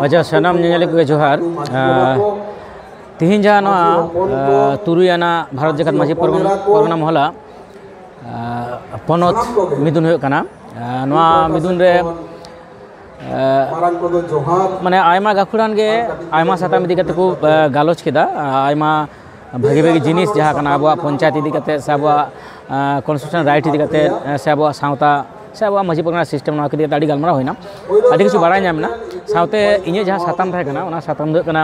अच्छा सनाम नेले को जोहार तिहिन जहाँ तुरुयाना भारत जगत माझी परगना महला पनत मिदुन मिदुन रे माने आयमा गाखुरान गे आयमा साताम इदी कते को गालोच केदा आयमा भागी भागी जिनिस जहाँ कना अब पंचायत इदी कते से अब कॉन्स्टिट्यूशन राइट इदी कते से अब सावता से अब माझी परगना सिस्टम ना के दाड़ी गलमरा होइना आदि किछु बाराय नामना सावते इnye जहाँ साताम रहे कना ओना साताम दो कना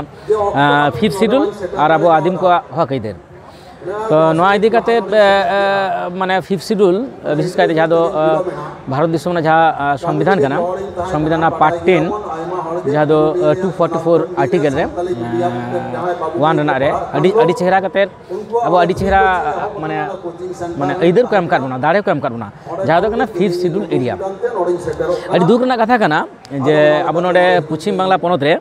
5th शेड्यूल और अब आदिम को हक इदर तो नवा इदी कते माने 5th शेड्यूल विशेष कायते जहाँ दो भारत देश में जहाँ संविधान कना संविधान पार्ट 10 जहाँ दो 244 आर्टिकल रे 1 रना रे अडी चेहरा कते अब अडी चेहरा माने माने इधर को एम कर बना दाड़े को एम कर बना जहाँ दो कना 5th शेड्यूल एरिया अडी दुख रना कथा कना जे अब नोडे पश्चिम बांग्ला पनत रे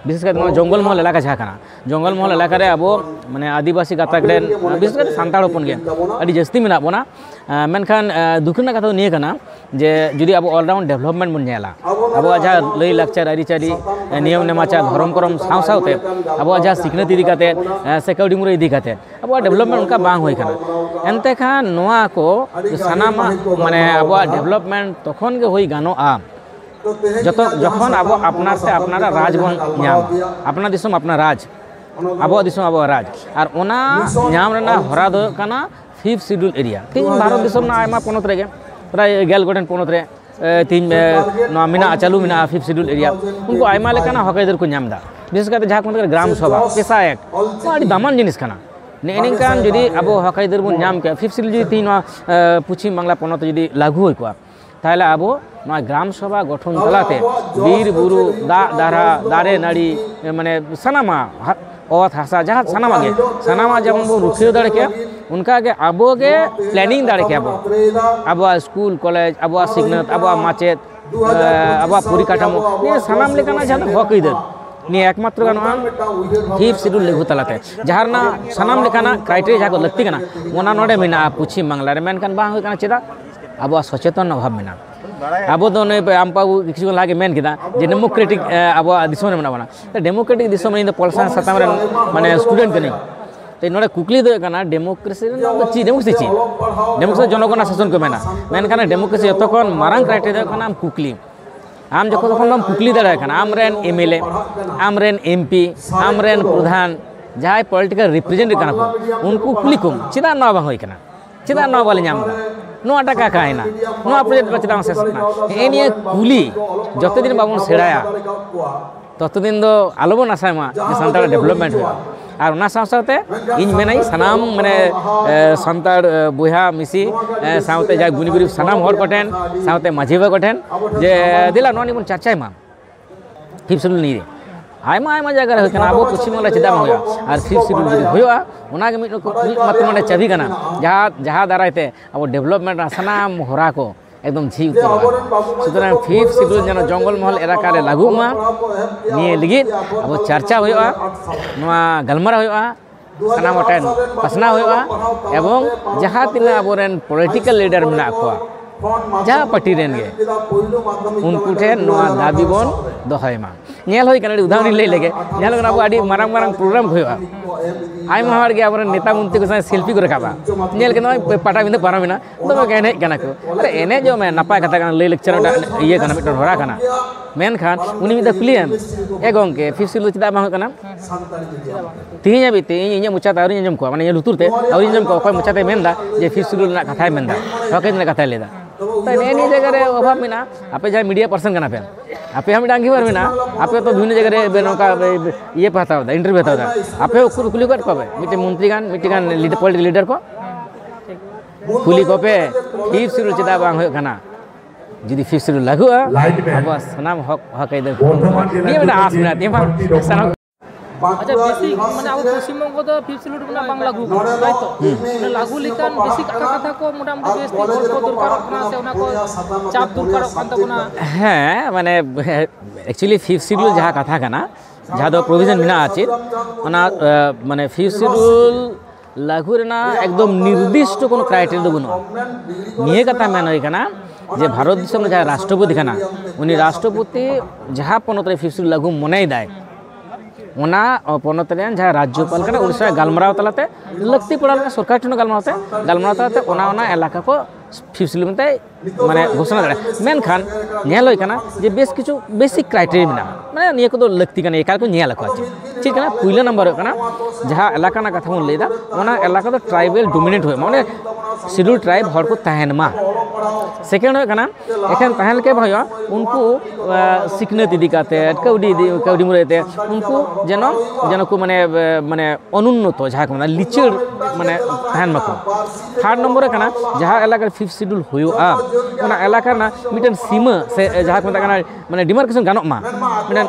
विशेष कर जंगल महल एलाका जहाँ कना जंगल महल एलाका रे अब माने आदिवासी गाताक रेन विशेष कर सान्ताड़ हपन गे अडी जस्ती मेना बोना मेनखान दुख रना कथा निये कना जे जुदी अब ऑलराउंड डेवलपमेंट बन नेला अब जहाँ लई लाक्चर आरिचारी नियम नेमाचार धरम करम साव सावते अब जहाँ सिखनत इदी काते से कौडी मुरे इदी काते अब डेवलपमेंट उनका बांग होय कना एनते खान नोआ को सानामा माने अब डेवलपमेंट तखन गे होय गानो आ जतो जखन अब अपना से अपना राज बन नाम अपना दिसम अपना राज अब दिसम अब राज और ओना नाम रना हरा दो कना 5th शेड्यूल एरिया तीन भारत दिसम ना आयमा पनत रेगे प्राय गेल गोटेन पनत रे तीन ना मिना चालू मिना 5th शेड्यूल एरिया उनको आयमा लेकाना हक इधर को नामदा विशेष करते जहाँ को ग्राम सभा पेशा एक्ट अड़ी दामान जिनिस कना नेनिकान जुदी अब हक इधर बन नाम के 5th शेड्यूल जुदी तीन पश्चिम बांग्ला पनत जुदी लागू होय को ताहले अब ग्राम सभा गठन तलाते बीर बुरु दारा दारे नाड़ी माने सनामा अत हासा जहाँ सनामा गे सनामा जब रुखियो दाड़े के उनका के अब गे प्लानिंग दाड़े के अब स्कूल कॉलेज अब सिखनत अब माचेत अब परिकाठामो ये सनाम लेकाना जहाँ हक इधर नहीं एकमात्र गाना 5th शेड्यूल लेगु तलाते जहाँ ना सनाम लेकाना क्राइटेरिया जहाँ को लगती कना ओना नोडे मेना पश्चिम बांग्ला रे मेनखान बांग होय कना चेदा अब सचेतन अभाव मेना अब तो आमपा किसी लागे मेन किदा जे डेमोक्रेटिक अब दिसम रे मना डेमोक्रेटिक दिसम रे पॉलिटिशियन साताम रे माने स्टूडेंट कने ते नोडे कुकली दो कना डेमोक्रेसी डेमोक्रेसी जनगण शासन को मेना मेनखान डेमोक्रेसी जतखन मारांग क्राइटेरिया कना आम कुकली आम जखन हम कुकली दाड़ा कना आम रेन एमएलए आम रेन एमपी आम रेन प्रधान जहां पॉलिटिकल रिप्रेजेंटेटिव कना उनको कुकली को चिदा न होय कना चिदा न वाले नाम नो टाका कायना नो प्रोजेक्ट चिदा सेसना एनिए कुली जत दिन बाबन सेड़ाया तत दिन दो आलोबन आसामा सान्ताड़ डेवलपमेंट हो और उना साथे इन मेनाई सनाम माने सान्ताड़ बुहा मिसी साथे जा गुनी गुरी सनाम हर कोठेन साथे माझीबा कोठेन जे दिला नोनी बन चर्चाय मा 5th शेड्यूल नी आयमा आयमा जगह रे कना अब पश्चिम बांग्ला चिदा होया और 5th शेड्यूल जदि होया ओना के मिट मात्र नोडे चाबी कना जहाँ दारायते अब डेवलपमेंट सनाम हरा को एकदम झी उतर सुतरां 5th शेड्यूल जन जंगल महल एलाका रे लागू मा निये लगित अब चर्चा होया नोआ गलमारा होया सनाम ओटेन पसना होया एवं जहाँ तिना अबोरेन पॉलिटिकल लीडर मेना को जहाँ पार्टी रेन गे उनको ठेन नोआ दाबी बन दोहयमा नेल होय कना उदाहरण ले लेगे नेल कना आडी मारांग मारांग प्रोग्राम होया आयमा हर गे अब नेता मंत्री को सेल्फी को रखाबा नेल के नोय पाटा बिंद पारामिना तो के एने कना को अरे एने जो मैं नपाय कथा कना ले लेक्चर ये कना मिट हरा कना मेन खान उनी मिदा क्लियर ए गंके 5th शेड्यूल चिदा बांग कना तिहिया बिते इnye मुचा तावरी जम को माने लुतुरते आवरी जम को कोय मुचाते मेनदा जे 5th शेड्यूल ना कथाय मेनदा हके ना कथाय लेदा तो एनी जगह रे अभाव मेना आपे जा मीडिया पर्सन कना पे आपे हम डांगी बार मेना आपे तो विभिन्न जगह रे बेनोका ये पता होता इंटरव्यू होता आपे कुली कर पाबे मिटे मंत्री गान लीडर पॉलिटिकल लीडर को कुली को पे 5th शेड्यूल चिदा बांग होय कना जदि 5th शेड्यूल लागू अब सनाम हक इधर ये बेटा आस मेना तेमा सनाम अच्छा बेसिक माने अब पश्चिम बंग तो 5th शेड्यूल बना बांग लागू राइट तो लागू लेकान बेसिक कथा को मोटामोटी बेसिक को दरकार कना से उना को चाप दरकार कान तबना हाँ माने एक्चुअली 5th शेड्यूल जहाँ कथा कना जहाँ दो प्रोविजन मेना आछे ओना माने 5th शेड्यूल लागू रेना एकदम निर्दिष्ट कोनो क्राइटेरिया बनो निये कथा मेन होय कना जे भारत दिसम जहाँ राष्ट्रपति कना उनी राष्ट्रपति जहाँ पनत रे फिफ्थ लागू मनाई दाय ओना पनत रे जहाँ राज्यपाल कना उड़ीसा गालमराव तलाते लक्ति पड़ाल सरकार ठन गालमराव तलाते ओना एलाका को फिफ्थ मते माने घोषणा दाड़े मेनखान नेल होय कना जे बेस किछु बेसिक क्राइटेरिया मेना माने निये को लक्ति कना एका को नेल को ठीक कना पहिला नंबर होय कना जहाँ एलाका ना कथा मन लेदा ओना एलाका तो ट्राइबल डोमिनेट होय माने शेड्यूल ट्राइब हर को तहन मा सेकेंड होय कना एखन तहन के भयो उनको सिकनत इदी काते कौडी मुरेते उनको जनो को माने अनुन्नत जहाँ को लिचड़ माने तहन मको थर्ड नंबर कना जहाँ एलाका फिफ्थ शेड्यूल होयो ओना एलाका ना मिटन सीमा से जहाँ को कना माने डिमार्केशन गानो मा मिटन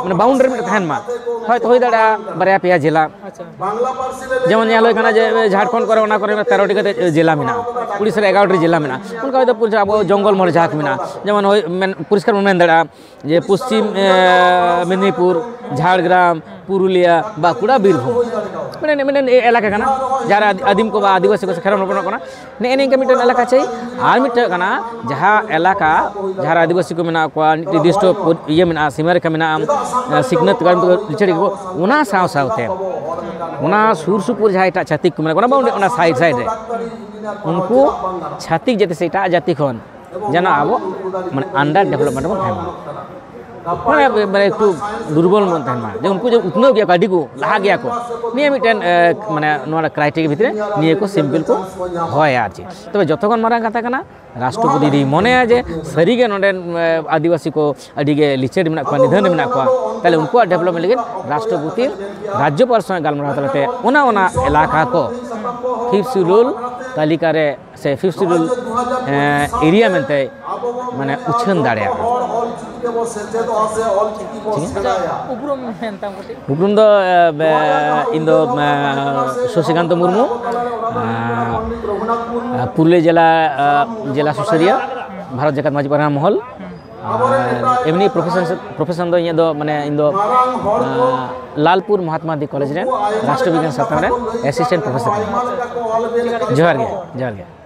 माने बाउंड्री में तहन मा হয়তো হই দাঁড়া বারিয়া পেয়া জেলা যেমন নেল হয় যে ঝাড়খণ্ড করে ওনা করে 13টি কাতে জেলা মিনা উড়িষ্যার 11টি জেলা মিনা উনকা হয়তো আবো জঙ্গল মরে ঝাঁক মিনা যেমন পরিষ্কার মেন দাঁড়া যে পশ্চিম মেদিনীপুর ঝাড়গ্রাম পুরুলিয়া বাঁকুড়া বীরভূম মানে মানে এলাকা কানা যারা আদিম को বা আদিবাসী को খেরন রপণ করা নে এনিকা মিটন এলাকা চাই আর মিটন কানা যাহা এলাকা যারা আদিবাসী को মেনা को निर्दिष्ट ये मेना सीमा रेखा मेना सिकनत गान तो लिचड़ी को उना साव सावते उना सुर सुपुर जहाँ एटा छातिक को मेना कोना बाउंड्री उना साइड साइड रे उनको छातिक जेते से एटा जाति खन जना आबो माने अंडर डेवलपमेंट में थामा माने माने एक दुर्बल मन थामा जे उनको जो उतनो गया गाड़ी को लहा गया को निये मिटन माने नोरा क्राइटेरिया भितरे निये को सिंपल को होय आछे तबे जतगन मारां कथा कना राष्ट्रपति दी मने जे सरीगे नोडे आदिवासी को अडिगे लिचड़ मेना को निधन मेना को ताले उनको डेवलपमेंट लगे राष्ट्रपति राज्यपाल संगे गालमराव तलाते ओना इलाका को फिफ्थ शेड्यूल तालिका रे से फिफ्थ शेड्यूल एरिया मेनते माने उछन दाड़े उपरुम दो इन दो शशिकांत मुर्मू पुरुलिया जिला सुसरिया भारत जाकात माझी पारगाना महल एमनी प्रोफेशन दो इन दो माने इन दो लालपुर महात्मा गांधी कॉलेज रे राष्ट्रविज्ञान शाखा रे असिस्टेंट प्रोफेसर जोहार गे